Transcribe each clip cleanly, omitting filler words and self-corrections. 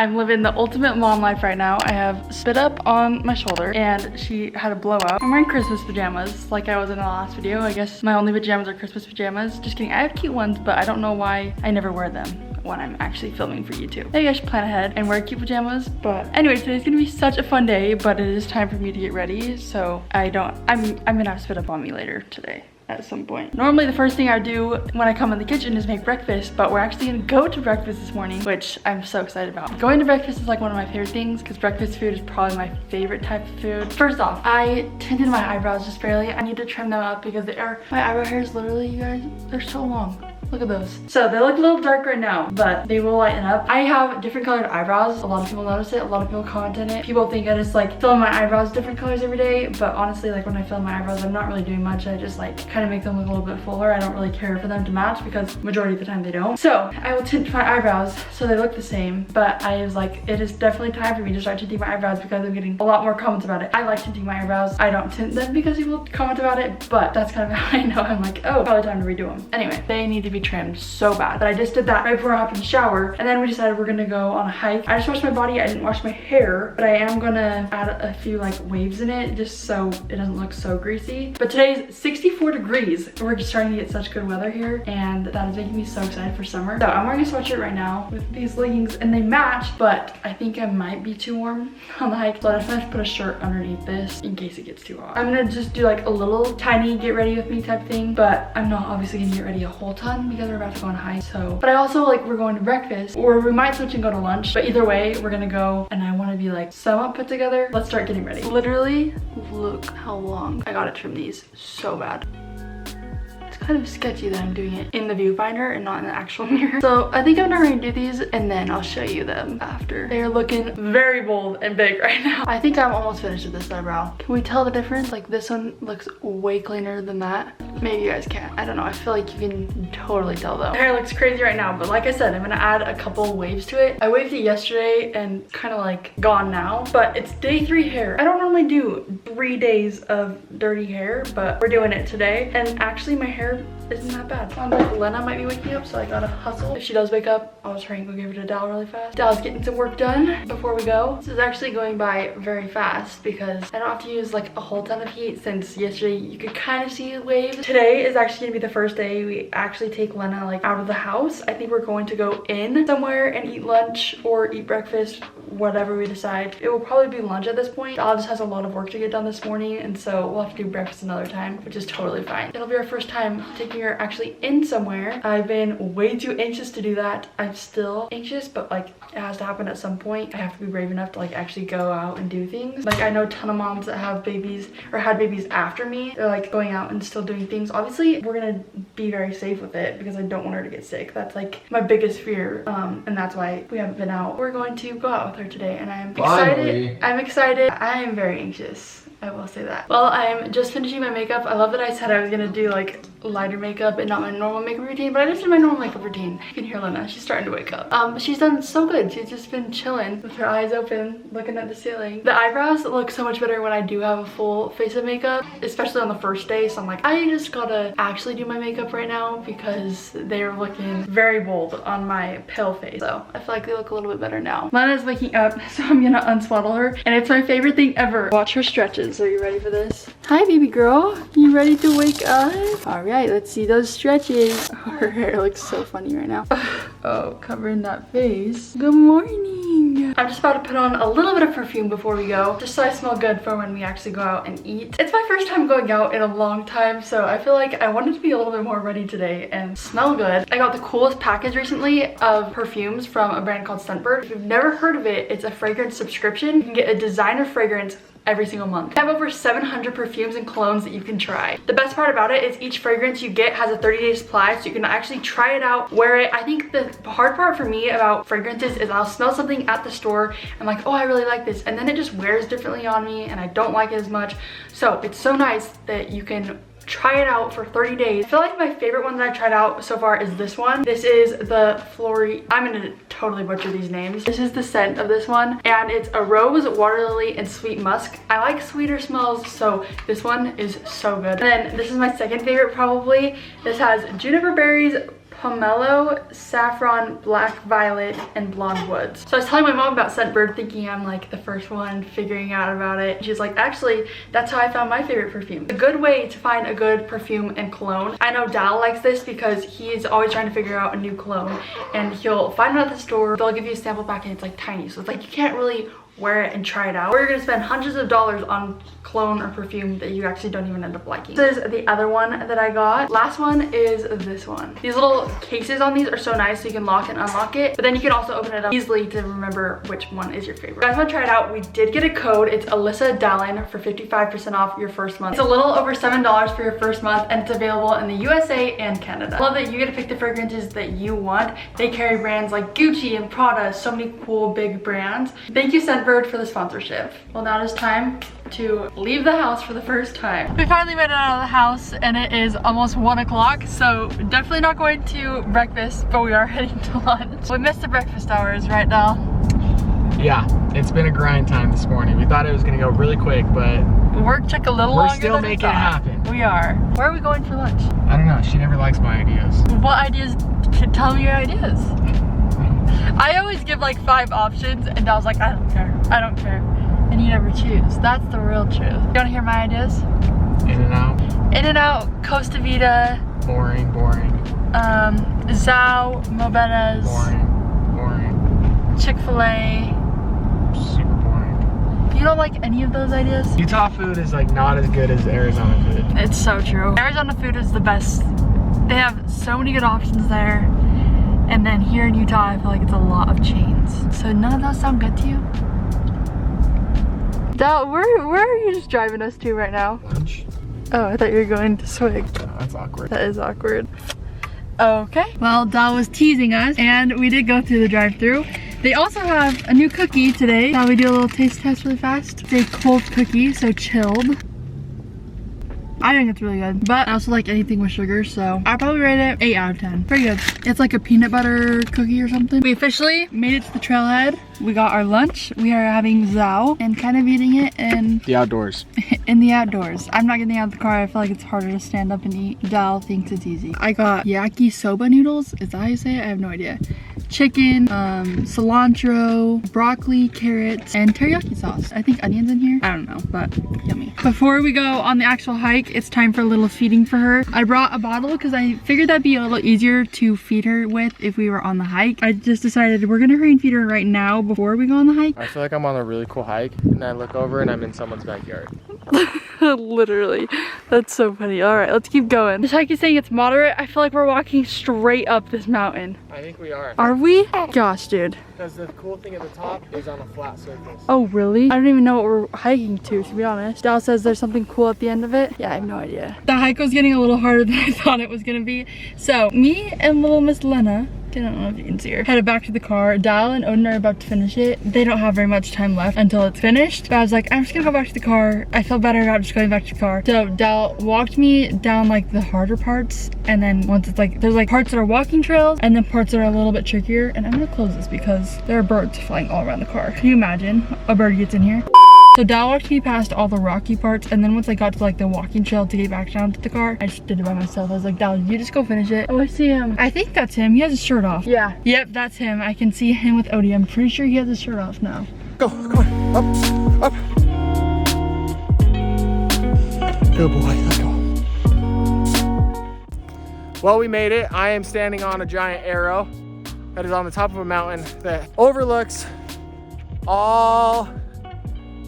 I'm living the ultimate mom life right now. I have spit up on my shoulder and she had a blowout. I'm wearing Christmas pajamas like I was in the last video. I guess my only pajamas are Christmas pajamas. Just kidding, I have cute ones, but I don't know why I never wear them when I'm actually filming for YouTube. Maybe I should plan ahead and wear cute pajamas. But anyway, today's gonna be such a fun day, but it is time for me to get ready. So I'm gonna have spit up on me later today at some point. Normally the first thing I do when I come in the kitchen is make breakfast, but we're actually gonna go to breakfast this morning, which I'm so excited about. Going to breakfast is like one of my favorite things because breakfast food is probably my favorite type of food. First off, I tinted my eyebrows just barely. I need to trim them up because my eyebrow hairs literally, you guys, they're so long. Look at those. So they look a little dark right now, but they will lighten up. I have different colored eyebrows. A lot of people notice it. A lot of people comment on it. People think I just like fill my eyebrows different colors every day, but honestly, like when I fill my eyebrows, I'm not really doing much. I just like kind of make them look a little bit fuller. I don't really care for them to match because majority of the time they don't. So I will tint my eyebrows so they look the same, but I was like, it is definitely time for me to start tinting my eyebrows because I'm getting a lot more comments about it. I like tinting my eyebrows. I don't tint them because people comment about it, but that's kind of how I know. I'm like, oh, probably time to redo them. Anyway, they need to be trimmed so bad, but I just did that right before I hopped in the shower, and then we decided we're gonna go on a hike. I just washed my body. I didn't wash my hair, but I am gonna add a few like waves in it just so it doesn't look so greasy. But today's 64 degrees. We're just starting to get such good weather here, and that is making me so excited for summer. So I'm wearing a sweatshirt right now with these leggings, and they match, but I think I might be too warm on the hike, so I just have to put a shirt underneath this in case it gets too hot. I'm gonna just do like a little tiny get ready with me type thing, but I'm not obviously gonna get ready a whole ton because we're about to go on a hike. So, but I also like we're going to breakfast, or we might switch and go to lunch, but either way we're gonna go, and I want to be like somewhat put together. Let's start getting ready. Literally, look how long I gotta trim these so bad. Kind of sketchy that I'm doing it in the viewfinder and not in the actual mirror. So I think I'm gonna redo these and then I'll show you them after. They're looking very bold and big right now. I think I'm almost finished with this eyebrow. Can we tell the difference? Like this one looks way cleaner than that. Maybe you guys can't. I don't know. I feel like you can totally tell though. The hair looks crazy right now, but like I said, I'm gonna add a couple waves to it. I waved it yesterday and kind of like gone now, but it's day 3 hair. I don't normally do 3 days of dirty hair, but we're doing it today. And actually my hair isn't that bad. Sounds like Lena might be waking up, so I gotta hustle. If she does wake up, I'll try and go give it to Dal really fast. Dal's getting some work done before we go. This is actually going by very fast because I don't have to use like a whole ton of heat since yesterday you could kind of see waves. Today is actually gonna be the first day we actually take Lena like out of the house. I think we're going to go in somewhere and eat lunch or eat breakfast, whatever we decide. It will probably be lunch at this point. Dal just has a lot of work to get done this morning, and so we'll have to do breakfast another time, which is totally fine. It'll be our first time taking her actually in somewhere. I've been way too anxious to do that. I'm still anxious, but like it has to happen at some point. I have to be brave enough to like actually go out and do things. Like I know a ton of moms that have babies or had babies after me. They're like going out and still doing things. Obviously we're gonna be very safe with it because I don't want her to get sick. That's like my biggest fear, and that's why we haven't been out. We're going to go out with her today, and I'm excited. I'm excited. I am very anxious, I will say that. Well, I'm just finishing my makeup. I love that I said I was gonna do like lighter makeup and not my normal makeup routine, but I just did my normal makeup routine. You can hear Lena, she's starting to wake up. But she's done so good. She's just been chilling with her eyes open, looking at the ceiling. The eyebrows look so much better when I do have a full face of makeup, especially on the first day. So I'm like, I just gotta actually do my makeup right now because they're looking very bold on my pale face. So I feel like they look a little bit better now. Lena's waking up, so I'm gonna unswaddle her, and it's my favorite thing ever. Watch her stretches. Are you ready for this? Hi, baby girl. You ready to wake up? All right, let's see those stretches. Her hair looks so funny right now. Oh, covering that face. Good morning. I'm just about to put on a little bit of perfume before we go, just so I smell good for when we actually go out and eat. It's my first time going out in a long time, so I feel like I wanted to be a little bit more ready today and smell good. I got the coolest package recently of perfumes from a brand called Scentbird. If you've never heard of it, it's a fragrance subscription. You can get a designer fragrance every single month. I have over 700 perfumes and colognes that you can try. The best part about it is each fragrance you get has a 30-day supply, so you can actually try it out, wear it. I think the hard part for me about fragrances is I'll smell something at the store and I'm like, oh, I really like this, and then it just wears differently on me and I don't like it as much. So it's so nice that you can try it out for 30 days. I feel like my favorite one that I've tried out so far is this one. This is the Flory, I'm gonna totally butcher these names. This is the scent of this one, and it's a rose, water lily, and sweet musk. I like sweeter smells, so this one is so good. And then this is my second favorite probably. This has juniper berries, pomelo, saffron, black violet, and blonde woods. So I was telling my mom about Scentbird, thinking I'm like the first one figuring out about it. She's like, actually, that's how I found my favorite perfume. A good way to find a good perfume and cologne. I know Dal likes this because he's always trying to figure out a new cologne, and he'll find it at the store. They'll give you a sample pack and it's like tiny, so it's like you can't really wear it and try it out, or you're gonna spend hundreds of dollars on cologne or perfume that you actually don't even end up liking. This is the other one that I got. Last one is this one. These little cases on these are so nice, so you can lock and unlock it, but then you can also open it up easily to remember which one is your favorite. If you guys want to try it out, we did get a code. It's Alyssa Dallin for 55% off your first month. It's a little over $7 for your first month, and it's available in the USA and Canada. I love that you get to pick the fragrances that you want. They carry brands like Gucci and Prada, so many cool big brands. Thank you, Scentbird, for the sponsorship. Well, now it is time to leave the house for the first time. We finally made it out of the house and it is almost 1 o'clock, so definitely not going to breakfast, but we are heading to lunch. We missed the breakfast hours right now. Yeah, it's been a grind time this morning. We thought it was gonna go really quick, but work took a little longer. We're still making it happen. We are. Where are we going for lunch? I don't know, she never likes my ideas. What ideas? Tell me your ideas. I always give like 5 options and I was like, I don't care. I don't care. And you never choose. That's the real truth. You wanna hear my ideas? In-N-Out. In-N-Out, Costa Vida. Boring, boring. Zao, Mobetta's. Boring, boring. Chick-fil-A. Super boring. You don't like any of those ideas? Utah food is like not as good as Arizona food. It's so true. Arizona food is the best. They have so many good options there. And then here in Utah, I feel like it's a lot of chains. So none of those sound good to you? Dal, where are you just driving us to right now? Lunch. Oh, I thought you were going to Swig. Oh, that's awkward. That is awkward. Okay. Well, Dal was teasing us and we did go through the drive-thru. They also have a new cookie today. Now we do a little taste test really fast. It's a cold cookie, so chilled. I think it's really good, but I also like anything with sugar, so I'll probably rate it 8 out of 10. Pretty good. It's like a peanut butter cookie or something. We officially made it to the trailhead. We got our lunch. We are having Zao and kind of eating it in the outdoors. In the outdoors. I'm not getting out of the car. I feel like it's harder to stand up and eat. Dal thinks it's easy. I got yakisoba noodles. Is that how you say it? I have no idea. Chicken, cilantro, broccoli, carrots, and teriyaki sauce. I think onions in here. I don't know, but yummy. Before we go on the actual hike, it's time for a little feeding for her. I brought a bottle because I figured that'd be a little easier to feed her with if we were on the hike. I just decided we're gonna hurry and feed her right now before we go on the hike. I feel like I'm on a really cool hike and I look over and I'm in someone's backyard. Literally. That's so funny. All right, let's keep going. This hike is saying it's moderate. I feel like we're walking straight up this mountain. I think we are. Are we? Gosh, dude. Because the cool thing at the top is on a flat surface. Oh, really? I don't even know what we're hiking to be honest. Dal says there's something cool at the end of it. Yeah, I have no idea. The hike was getting a little harder than I thought it was gonna be. So, me and little Miss Lena, I don't know if you can see her, headed back to the car. Dal and Odin are about to finish it. They don't have very much time left until it's finished. But I was like, I'm just gonna go back to the car. I feel better about just going back to the car. So Dal walked me down like the harder parts. And then once it's like, there's like parts that are walking trails and then parts that are a little bit trickier. And I'm gonna close this because there are birds flying all around the car. Can you imagine a bird gets in here? So Dal walked me past all the rocky parts, and then once I got to like the walking trail to get back down to the car, I just did it by myself. I was like, Dal, you just go finish it. Oh, I see him. I think that's him. He has his shirt off. Yeah. Yep, that's him. I can see him with Odie. I'm pretty sure he has his shirt off now. Go, come on, up, up. Good boy, let's go. Well, we made it. I am standing on a giant arrow that is on the top of a mountain that overlooks all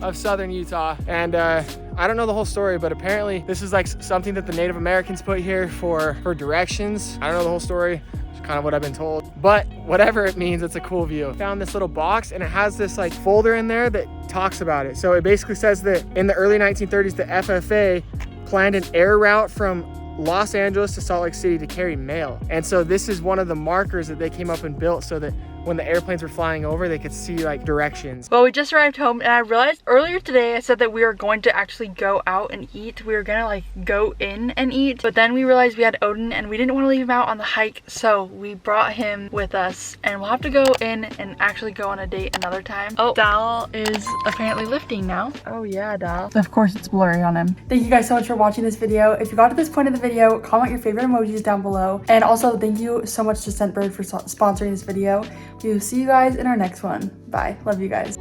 of southern Utah. And I don't know the whole story, but apparently this is like something that the Native Americans put here for directions. I don't know the whole story. It's kind of what I've been told, but whatever it means, it's a cool view. I found this little box and it has this like folder in there that talks about it. So it basically says that in the early 1930s, the FFA planned an air route from Los Angeles to Salt Lake City to carry mail. And so this is one of the markers that they came up and built so that when the airplanes were flying over, they could see like directions. Well, we just arrived home and I realized earlier today I said that we were going to actually go out and eat. We were gonna like go in and eat, but then we realized we had Odin and we didn't want to leave him out on the hike, so we brought him with us and we'll have to go in and actually go on a date another time. Oh, Dal is apparently lifting now. Oh yeah, Dal. Of course it's blurry on him. Thank you guys so much for watching this video. If you got to this point of the video, comment your favorite emojis down below. And also thank you so much to Scentbird for sponsoring this video. We will see you guys in our next one. Bye. Love you guys.